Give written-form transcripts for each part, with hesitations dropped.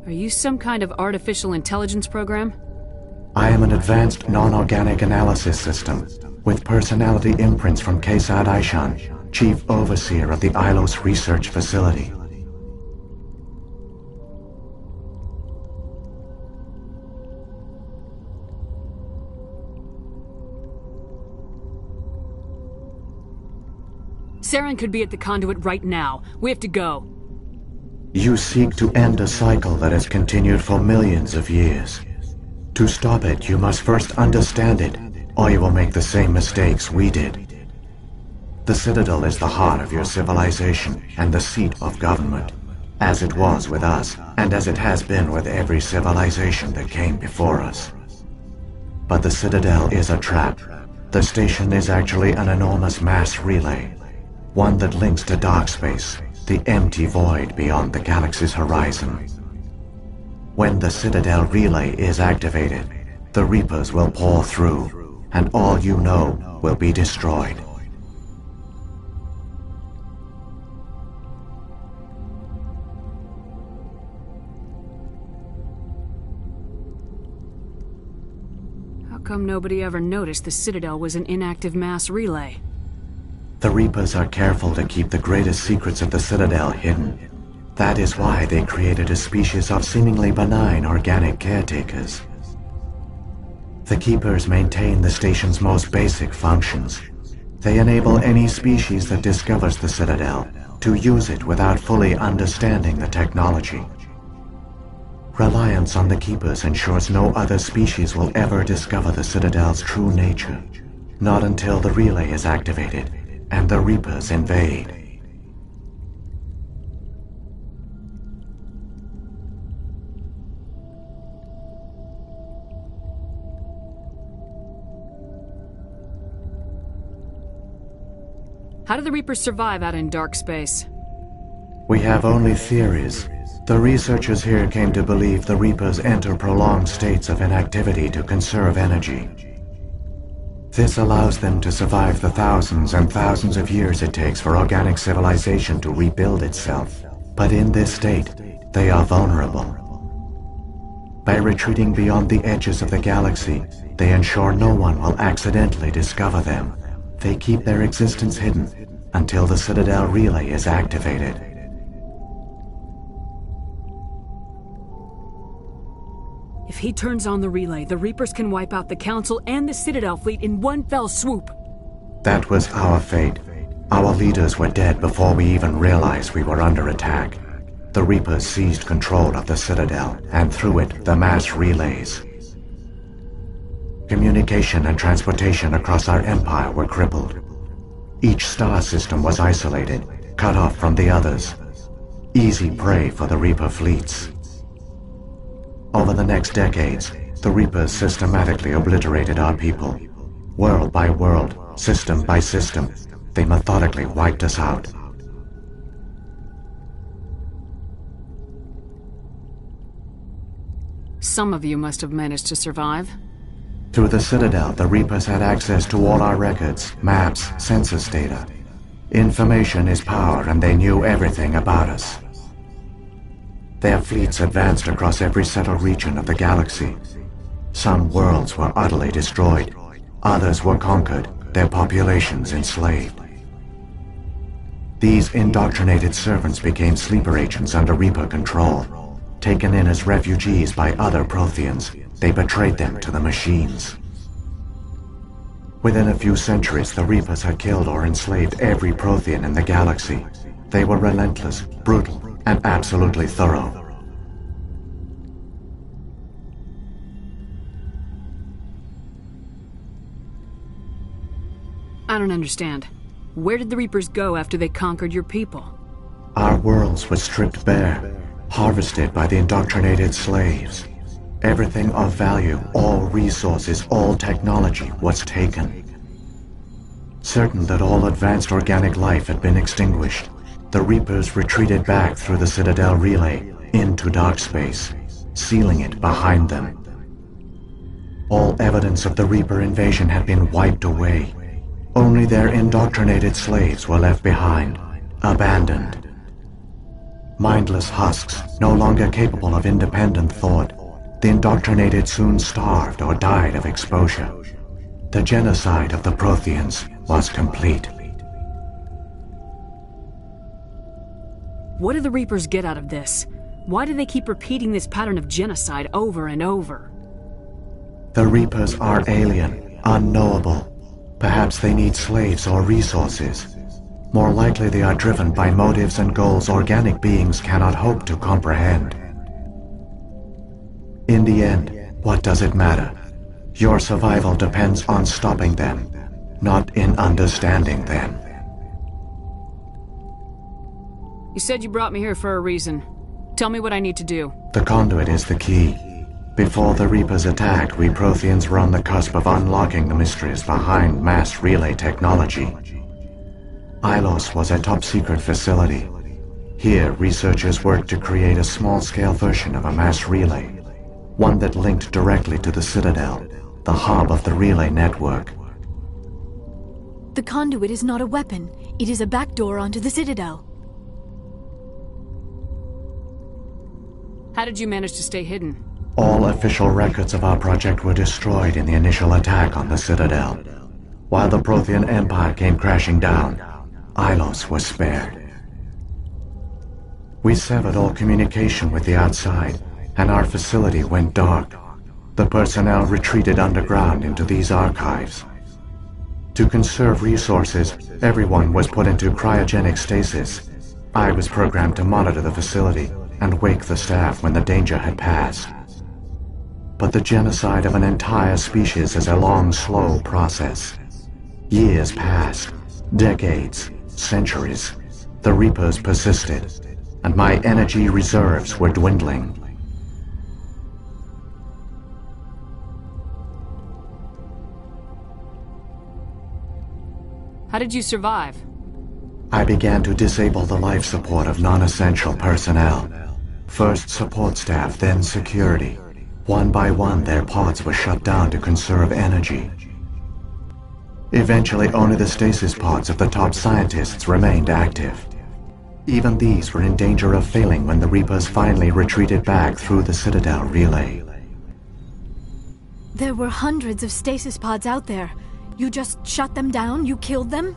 Are you some kind of artificial intelligence program? I am an advanced non-organic analysis system, with personality imprints from Kesad Aishan, Chief Overseer of the Ilos Research Facility. Saren could be at the conduit right now. We have to go. You seek to end a cycle that has continued for millions of years. To stop it, you must first understand it, or you will make the same mistakes we did. The Citadel is the heart of your civilization and the seat of government, as it was with us, and as it has been with every civilization that came before us. But the Citadel is a trap. The station is actually an enormous mass relay, one that links to dark space, the empty void beyond the galaxy's horizon. When the Citadel relay is activated, the Reapers will pour through, and all you know will be destroyed. How come nobody ever noticed the Citadel was an inactive mass relay? The Reapers are careful to keep the greatest secrets of the Citadel hidden. That is why they created a species of seemingly benign organic caretakers. The Keepers maintain the station's most basic functions. They enable any species that discovers the Citadel to use it without fully understanding the technology. Reliance on the Keepers ensures no other species will ever discover the Citadel's true nature, not until the relay is activated and the Reapers invade. How do the Reapers survive out in dark space? We have only theories. The researchers here came to believe the Reapers enter prolonged states of inactivity to conserve energy. This allows them to survive the thousands and thousands of years it takes for organic civilization to rebuild itself. But in this state, they are vulnerable. By retreating beyond the edges of the galaxy, they ensure no one will accidentally discover them. They keep their existence hidden until the Citadel relay is activated. If he turns on the relay, the Reapers can wipe out the Council and the Citadel fleet in one fell swoop. That was our fate. Our leaders were dead before we even realized we were under attack. The Reapers seized control of the Citadel, and through it, the mass relays. Communication and transportation across our empire were crippled. Each star system was isolated, cut off from the others. Easy prey for the Reaper fleets. Over the next decades, the Reapers systematically obliterated our people. World by world, system by system, they methodically wiped us out. Some of you must have managed to survive. Through the Citadel, the Reapers had access to all our records, maps, census data. Information is power, and they knew everything about us. Their fleets advanced across every settled region of the galaxy. Some worlds were utterly destroyed. Others were conquered, their populations enslaved. These indoctrinated servants became sleeper agents under Reaper control. Taken in as refugees by other Protheans, they betrayed them to the machines. Within a few centuries, the Reapers had killed or enslaved every Prothean in the galaxy. They were relentless, brutal, and absolutely thorough. I don't understand. Where did the Reapers go after they conquered your people? Our worlds were stripped bare, harvested by the indoctrinated slaves. Everything of value, all resources, all technology was taken. Certain that all advanced organic life had been extinguished, the Reapers retreated back through the Citadel relay into dark space, sealing it behind them. All evidence of the Reaper invasion had been wiped away. Only their indoctrinated slaves were left behind, abandoned. Mindless husks, no longer capable of independent thought, the indoctrinated soon starved or died of exposure. The genocide of the Protheans was complete. What do the Reapers get out of this? Why do they keep repeating this pattern of genocide over and over? The Reapers are alien, unknowable. Perhaps they need slaves or resources. More likely they are driven by motives and goals organic beings cannot hope to comprehend. In the end, what does it matter? Your survival depends on stopping them, not in understanding them. You said you brought me here for a reason. Tell me what I need to do. The conduit is the key. Before the Reapers attacked, we Protheans were on the cusp of unlocking the mysteries behind mass relay technology. Ilos was a top-secret facility. Here, researchers worked to create a small-scale version of a mass relay, one that linked directly to the Citadel, the hub of the relay network. The conduit is not a weapon. It is a backdoor onto the Citadel. How did you manage to stay hidden? All official records of our project were destroyed in the initial attack on the Citadel. While the Prothean Empire came crashing down, Ilos was spared. We severed all communication with the outside, and our facility went dark. The personnel retreated underground into these archives. To conserve resources, everyone was put into cryogenic stasis. I was programmed to monitor the facility and wake the staff when the danger had passed. But the genocide of an entire species is a long, slow process. Years passed, decades, centuries. The Reapers persisted, and my energy reserves were dwindling. How did you survive? I began to disable the life support of non-essential personnel. First support staff, then security. One by one, their pods were shut down to conserve energy. Eventually, only the stasis pods of the top scientists remained active. Even these were in danger of failing when the Reapers finally retreated back through the Citadel relay. There were hundreds of stasis pods out there. You just shut them down? You killed them?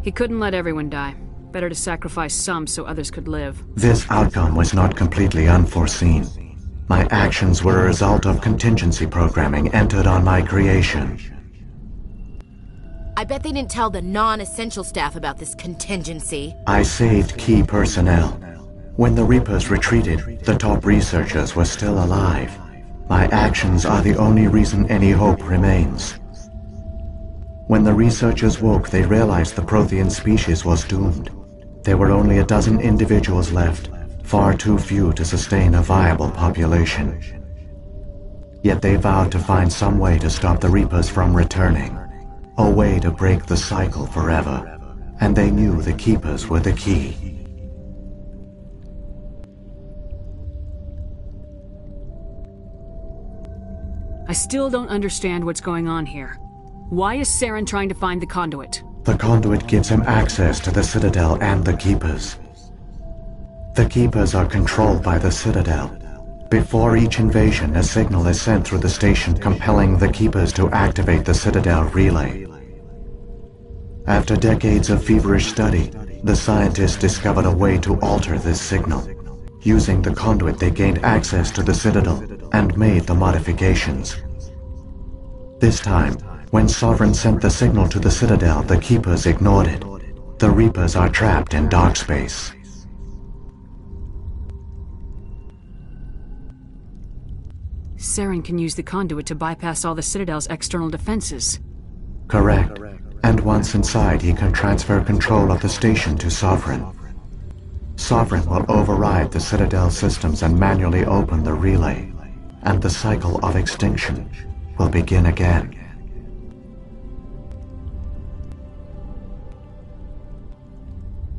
He couldn't let everyone die. Better to sacrifice some so others could live. This outcome was not completely unforeseen. My actions were a result of contingency programming entered on my creation. I bet they didn't tell the non-essential staff about this contingency. I saved key personnel. When the Reapers retreated, the top researchers were still alive. My actions are the only reason any hope remains. When the researchers woke, they realized the Prothean species was doomed. There were only a dozen individuals left, far too few to sustain a viable population. Yet they vowed to find some way to stop the Reapers from returning, a way to break the cycle forever, and they knew the Keepers were the key. I still don't understand what's going on here. Why is Saren trying to find the conduit? The conduit gives him access to the Citadel and the Keepers. The Keepers are controlled by the Citadel. Before each invasion, a signal is sent through the station compelling the Keepers to activate the Citadel relay. After decades of feverish study, the scientists discovered a way to alter this signal. Using the conduit, they gained access to the Citadel and made the modifications. This time, when Sovereign sent the signal to the Citadel, the Keepers ignored it. The Reapers are trapped in dark space. Saren can use the conduit to bypass all the Citadel's external defenses. Correct. And once inside, he can transfer control of the station to Sovereign. Sovereign will override the Citadel systems and manually open the relay, and the cycle of extinction will begin again.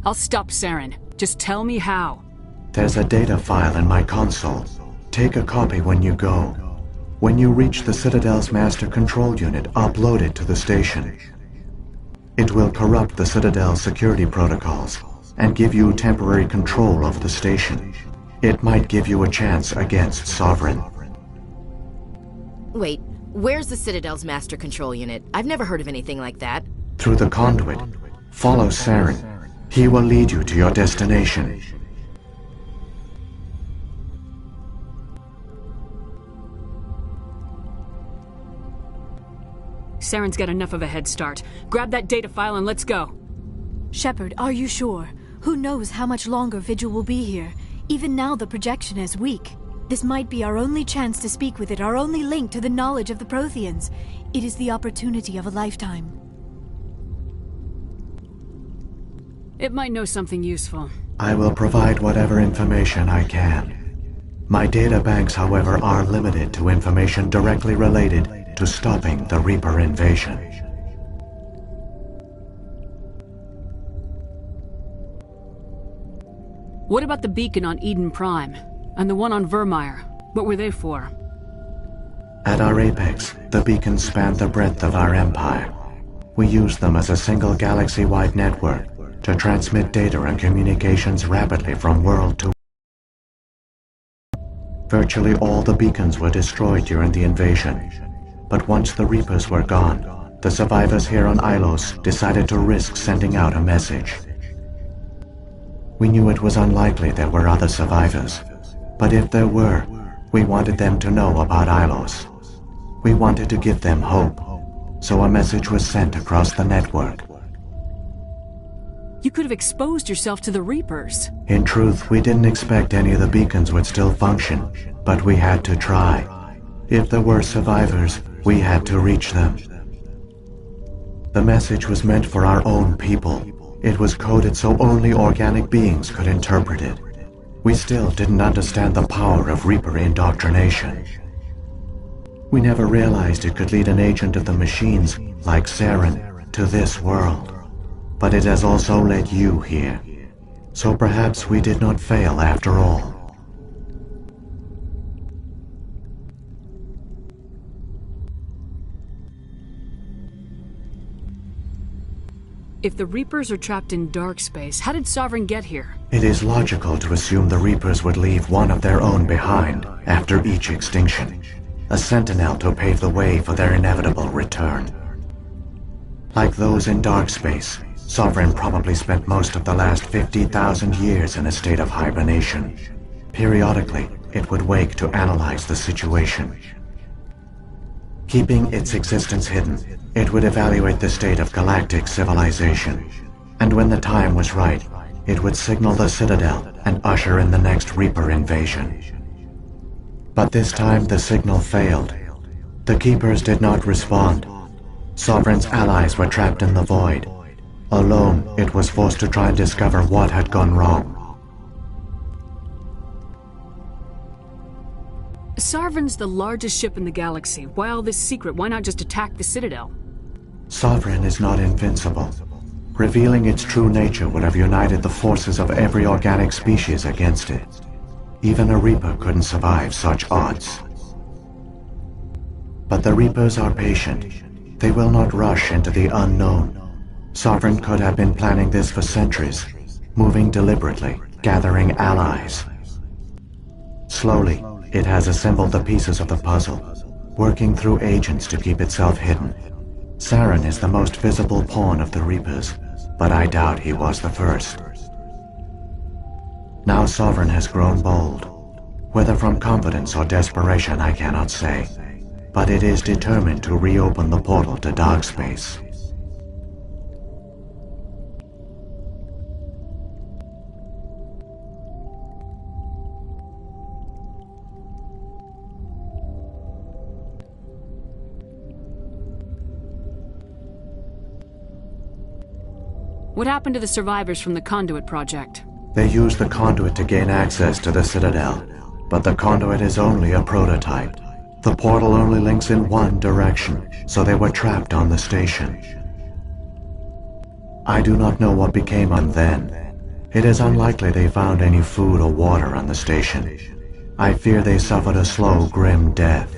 I'll stop Saren. Just tell me how. There's a data file in my console. Take a copy when you go. When you reach the Citadel's master control unit, upload it to the station. It will corrupt the Citadel's security protocols, and give you temporary control of the station. It might give you a chance against Sovereign. Wait, where's the Citadel's master control unit? I've never heard of anything like that. Through the conduit, follow Saren. He will lead you to your destination. Saren's got enough of a head start. Grab that data file and let's go. Shepard, are you sure? Who knows how much longer Vigil will be here? Even now the projection is weak. This might be our only chance to speak with it, our only link to the knowledge of the Protheans. It is the opportunity of a lifetime. It might know something useful. I will provide whatever information I can. My data banks, however, are limited to information directly related to stopping the Reaper invasion. What about the beacon on Eden Prime? And the one on Vermeer? What were they for? At our apex, the beacons spanned the breadth of our empire. We used them as a single galaxy-wide network to transmit data and communications rapidly from world to world. Virtually all the beacons were destroyed during the invasion. But once the Reapers were gone, the survivors here on Ilos decided to risk sending out a message. We knew it was unlikely there were other survivors, but if there were, we wanted them to know about Ilos. We wanted to give them hope, so a message was sent across the network. You could have exposed yourself to the Reapers. In truth, we didn't expect any of the beacons would still function, but we had to try. If there were survivors, we had to reach them. The message was meant for our own people. It was coded so only organic beings could interpret it. We still didn't understand the power of Reaper indoctrination. We never realized it could lead an agent of the machines, like Saren, to this world. But it has also led you here. So perhaps we did not fail after all. If the Reapers are trapped in dark space, how did Sovereign get here? It is logical to assume the Reapers would leave one of their own behind after each extinction. A sentinel to pave the way for their inevitable return. Like those in dark space, Sovereign probably spent most of the last 50,000 years in a state of hibernation. Periodically, it would wake to analyze the situation. Keeping its existence hidden, it would evaluate the state of galactic civilization. And when the time was right, it would signal the Citadel and usher in the next Reaper invasion. But this time the signal failed. The Keepers did not respond. Sovereign's allies were trapped in the void. Alone, it was forced to try and discover what had gone wrong. Sovereign's the largest ship in the galaxy. Why all this secret? Why not just attack the Citadel? Sovereign is not invincible. Revealing its true nature would have united the forces of every organic species against it. Even a Reaper couldn't survive such odds. But the Reapers are patient. They will not rush into the unknown. Sovereign could have been planning this for centuries, moving deliberately, gathering allies. Slowly, it has assembled the pieces of the puzzle, working through agents to keep itself hidden. Saren is the most visible pawn of the Reapers, but I doubt he was the first. Now Sovereign has grown bold. Whether from confidence or desperation, I cannot say, but it is determined to reopen the portal to dark space. What happened to the survivors from the Conduit project? They used the conduit to gain access to the Citadel, but the conduit is only a prototype. The portal only links in one direction, so they were trapped on the station. I do not know what became of them then. It is unlikely they found any food or water on the station. I fear they suffered a slow, grim death.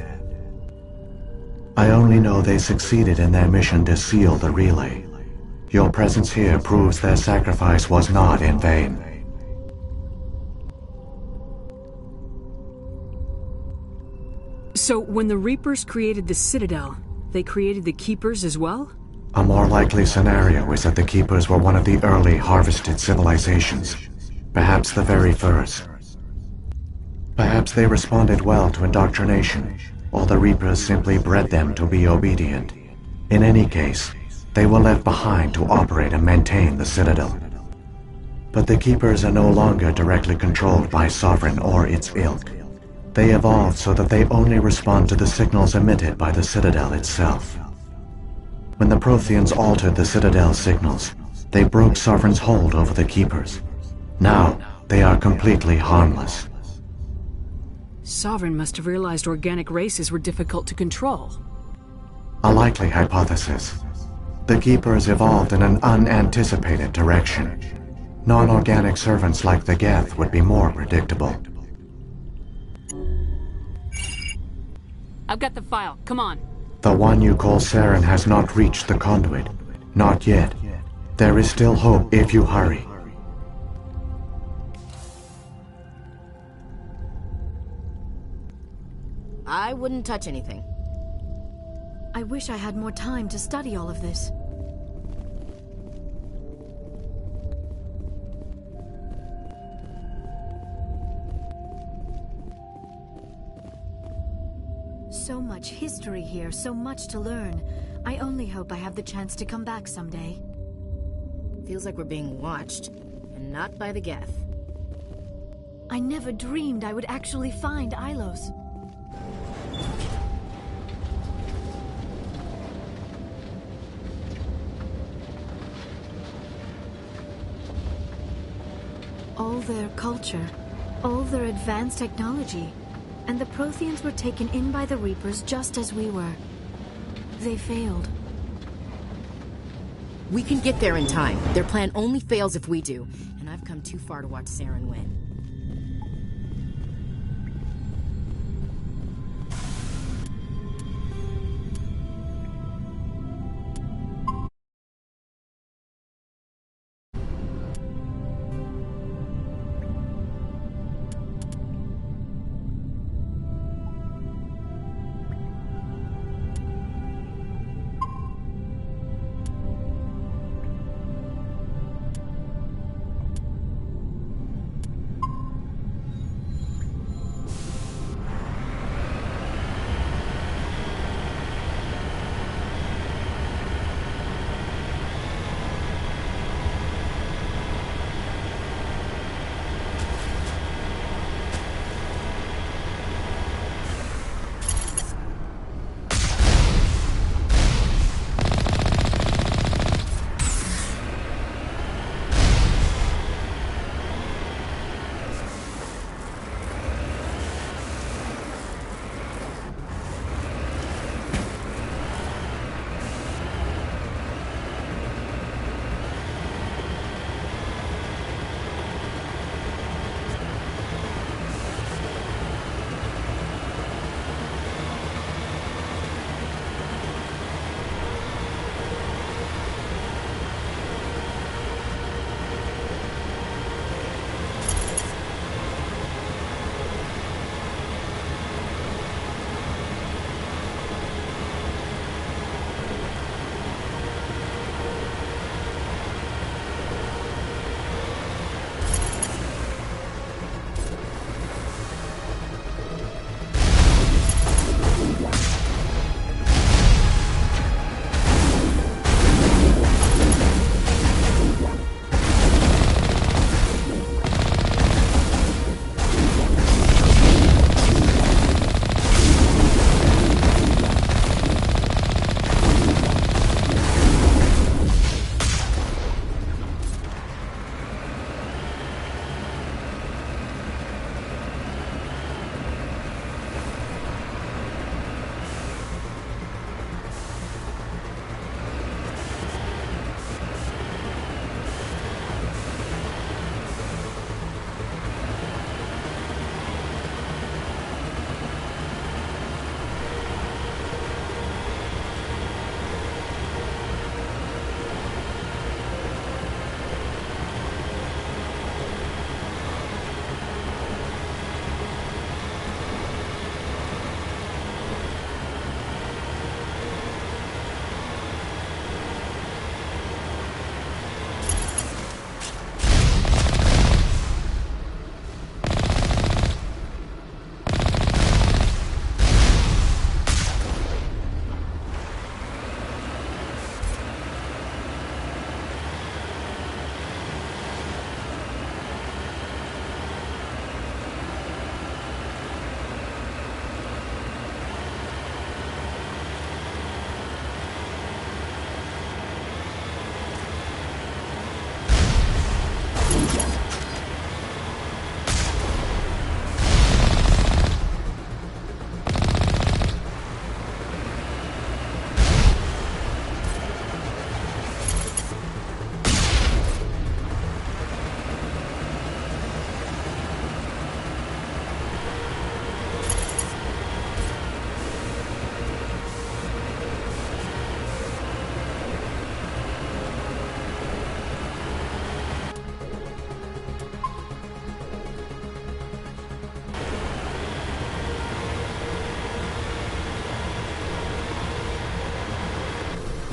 I only know they succeeded in their mission to seal the relay. Your presence here proves their sacrifice was not in vain. So, when the Reapers created the Citadel, they created the Keepers as well? A more likely scenario is that the Keepers were one of the early harvested civilizations. Perhaps the very first. Perhaps they responded well to indoctrination, or the Reapers simply bred them to be obedient. In any case, they were left behind to operate and maintain the Citadel. But the Keepers are no longer directly controlled by Sovereign or its ilk. They evolved so that they only respond to the signals emitted by the Citadel itself. When the Protheans altered the Citadel's signals, they broke Sovereign's hold over the Keepers. Now, they are completely harmless. Sovereign must have realized organic races were difficult to control. A likely hypothesis. The Keepers evolved in an unanticipated direction. Non-organic servants like the Geth would be more predictable. I've got the file. Come on. The one you call Saren has not reached the conduit. Not yet. There is still hope if you hurry. I wouldn't touch anything. I wish I had more time to study all of this. So much history here, so much to learn. I only hope I have the chance to come back someday. Feels like we're being watched, and not by the Geth. I never dreamed I would actually find Ilos. All their culture, all their advanced technology, and the Protheans were taken in by the Reapers just as we were. They failed. We can get there in time. Their plan only fails if we do, and I've come too far to watch Saren win.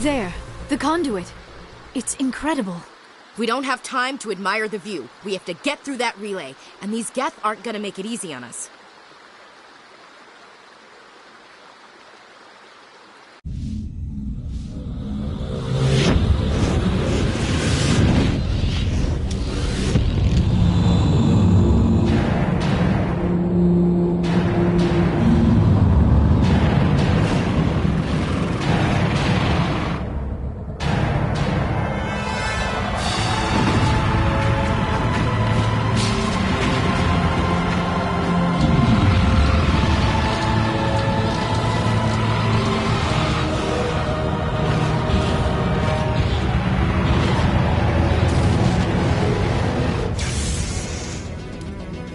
There, the conduit. It's incredible. We don't have time to admire the view. We have to get through that relay, and these Geth aren't gonna make it easy on us.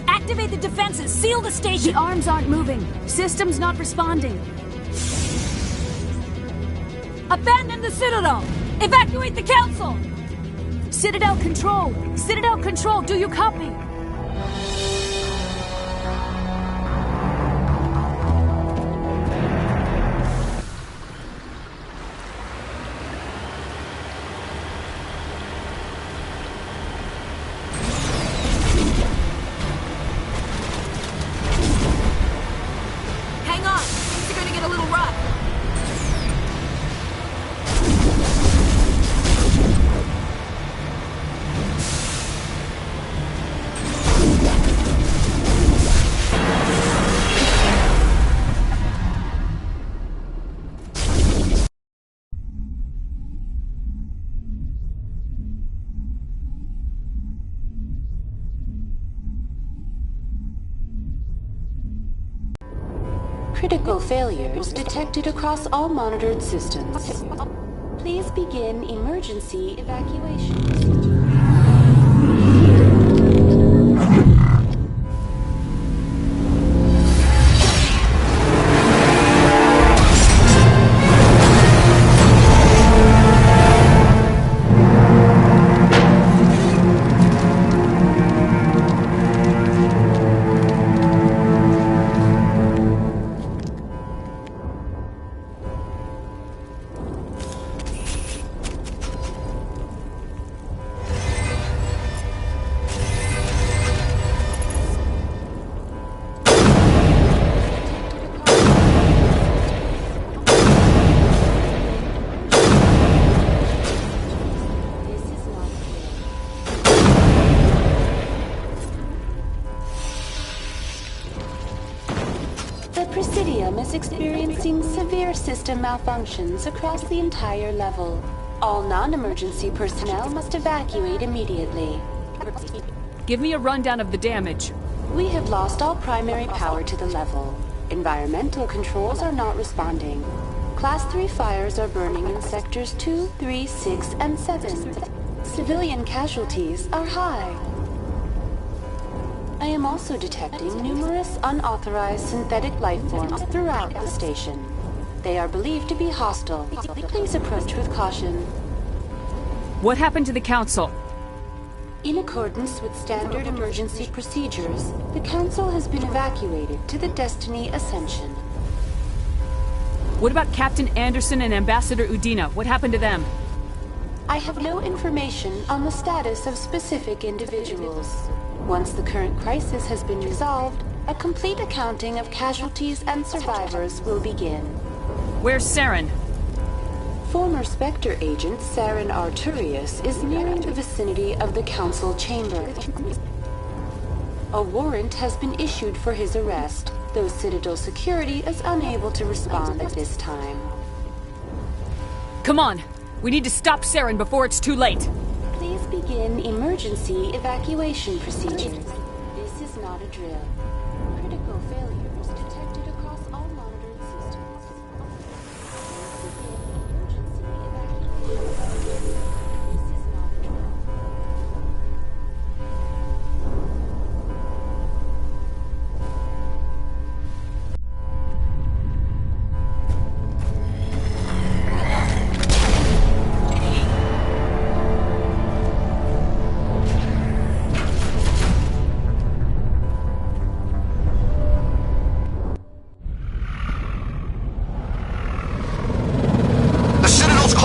Activate the defenses! Seal the station! The arms aren't moving. System's not responding. Abandon the Citadel! Evacuate the Council! Citadel Control! Citadel Control, do you copy? Hang on! Things are gonna get a little rough. Critical failures detected across all monitored systems. Please begin emergency evacuation. The Presidium is experiencing severe system malfunctions across the entire level. All non-emergency personnel must evacuate immediately. Give me a rundown of the damage. We have lost all primary power to the level. Environmental controls are not responding. Class 3 fires are burning in sectors 2, 3, 6, and 7. Civilian casualties are high. I am also detecting numerous unauthorized synthetic life forms throughout the station. They are believed to be hostile. Please approach with caution. What happened to the Council? In accordance with standard emergency procedures, the Council has been evacuated to the Destiny Ascension. What about Captain Anderson and Ambassador Udina? What happened to them? I have no information on the status of specific individuals. Once the current crisis has been resolved, a complete accounting of casualties and survivors will begin. Where's Saren? Former Spectre agent Saren Arturius is nearing the vicinity of the Council chamber. A warrant has been issued for his arrest, though Citadel security is unable to respond at this time. Come on! We need to stop Saren before it's too late! Please begin emergency evacuation procedures. This is not a drill. Critical failures detected across all monitored systems. Please begin emergency evacuation. This is not a drill.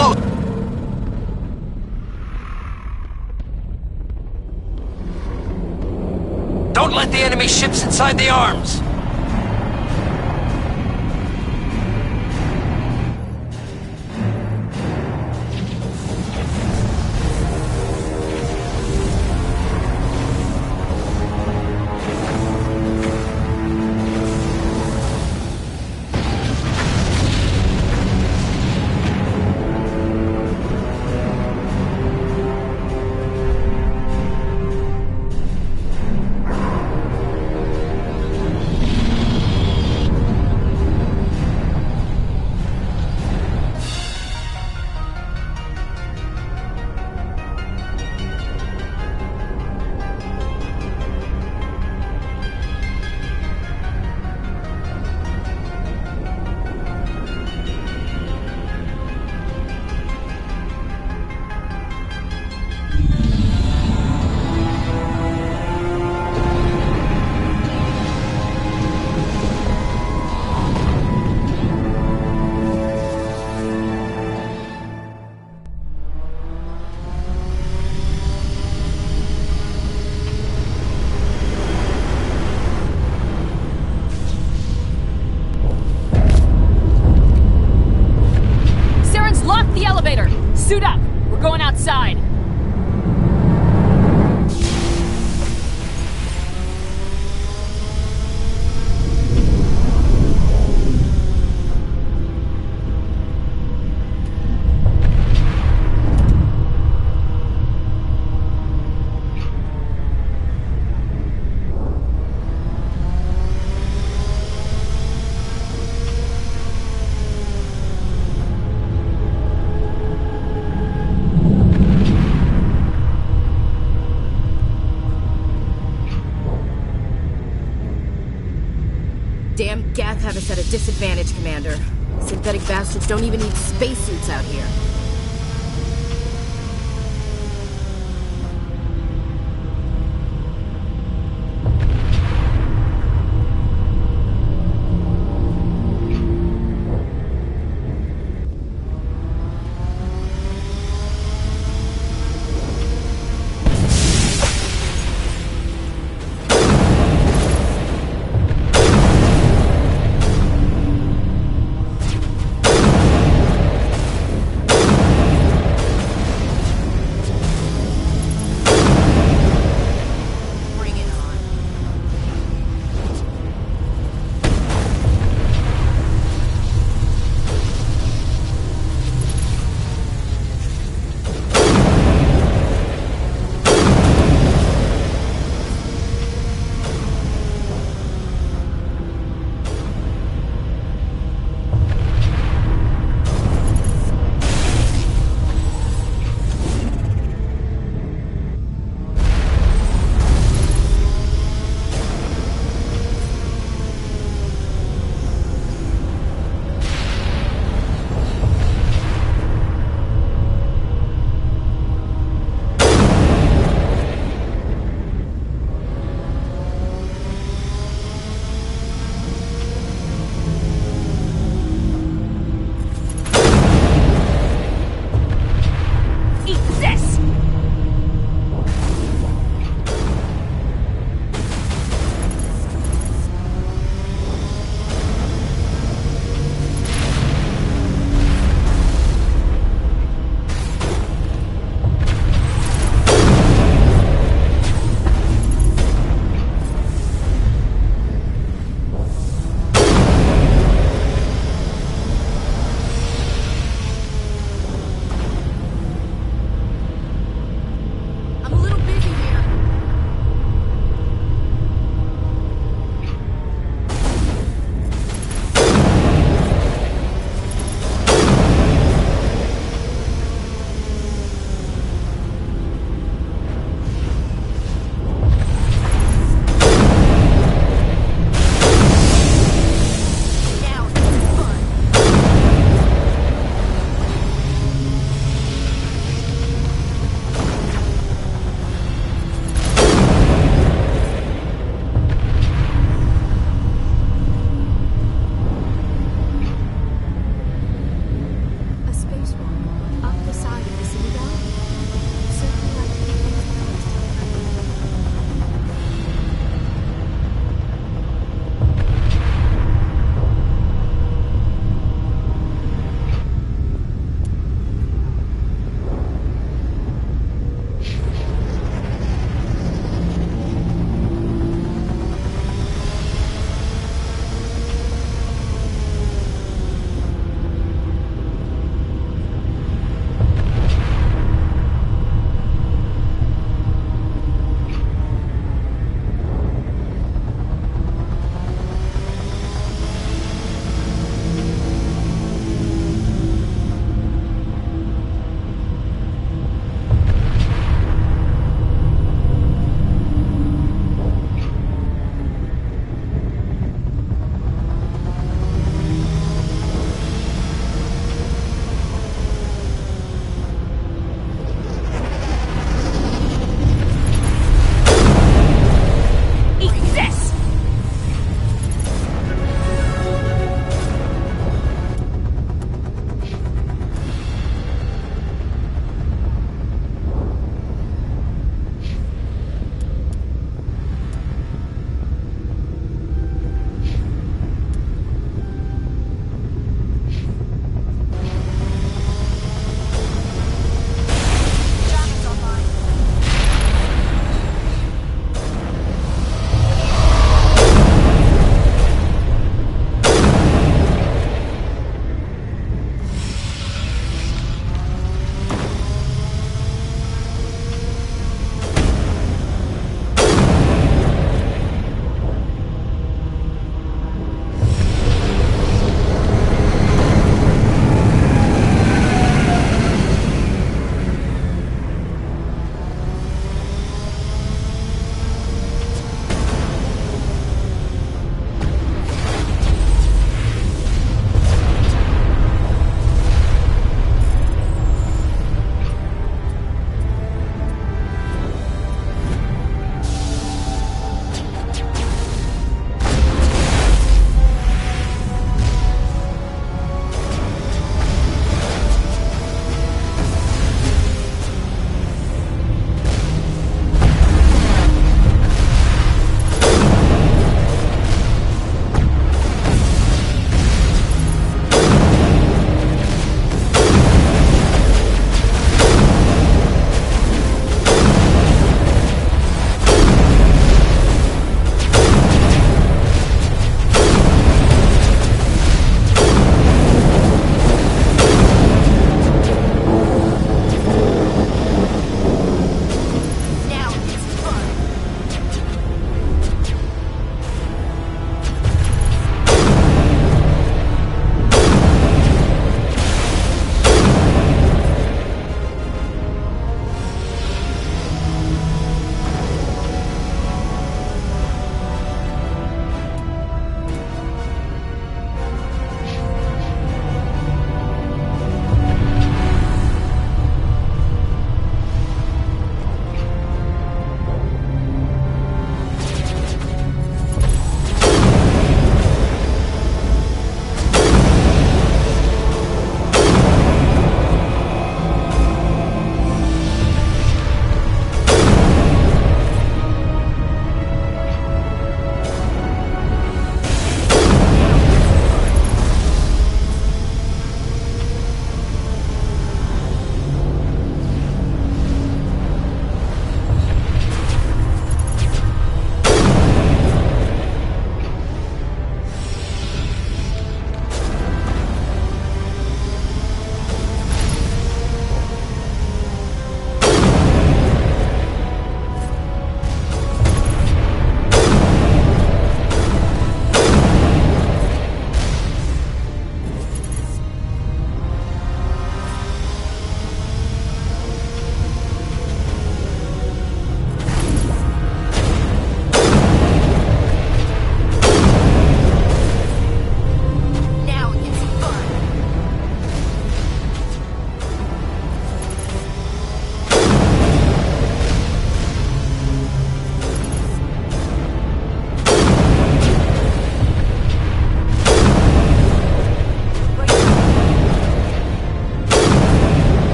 close! Don't let the enemy ships inside the arms! Suit up! We're going outside! Damn Gath have us at a disadvantage, Commander. Synthetic bastards don't even need spacesuits out here.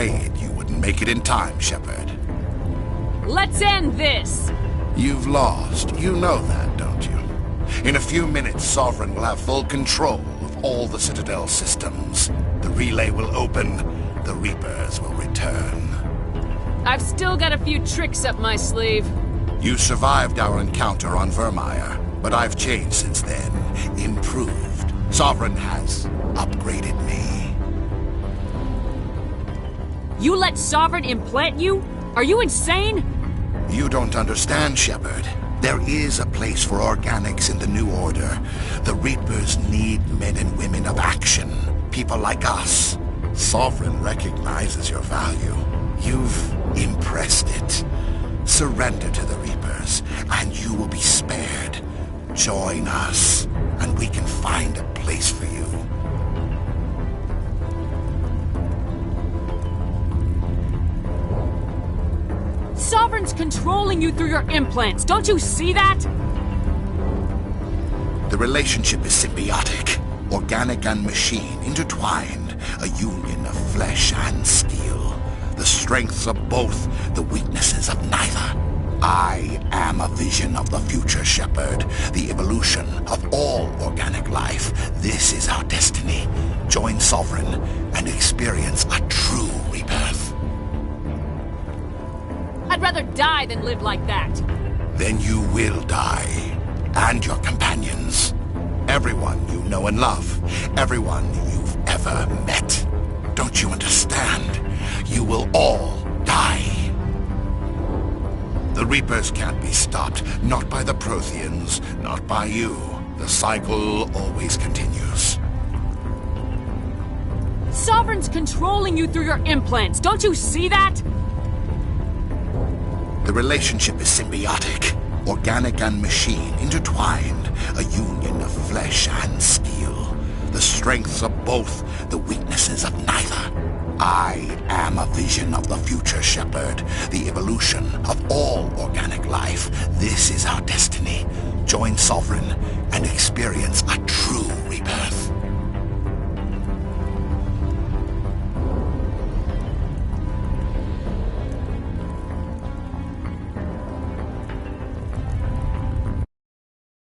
afraid you wouldn't make it in time, Shepard. Let's end this! You've lost. You know that, don't you? In a few minutes, Sovereign will have full control of all the Citadel systems. The relay will open. The Reapers will return. I've still got a few tricks up my sleeve. You survived our encounter on Vermeer, but I've changed since then. Improved. Sovereign has upgraded me. You let Sovereign implant you? Are you insane? You don't understand, Shepard. There is a place for organics in the New Order. The Reapers need men and women of action. People like us. Sovereign recognizes your value. You've impressed it. Surrender to the Reapers, and you will be spared. Join us, and we can find a place for you. Sovereign's controlling you through your implants. Don't you see that? The relationship is symbiotic. Organic and machine intertwined. A union of flesh and steel. The strengths of both, the weaknesses of neither. I am a vision of the future, Shepard. The evolution of all organic life. This is our destiny. Join Sovereign and experience a true rebirth. I'd rather die than live like that. Then you will die. And your companions. Everyone you know and love. Everyone you've ever met. Don't you understand? You will all die. The Reapers can't be stopped. Not by the Protheans. Not by you. The cycle always continues. Sovereign's controlling you through your implants. Don't you see that? The relationship is symbiotic. Organic and machine intertwined. A union of flesh and steel. The strengths of both, the weaknesses of neither. I am a vision of the future, Shepard. The evolution of all organic life. This is our destiny. Join Sovereign and experience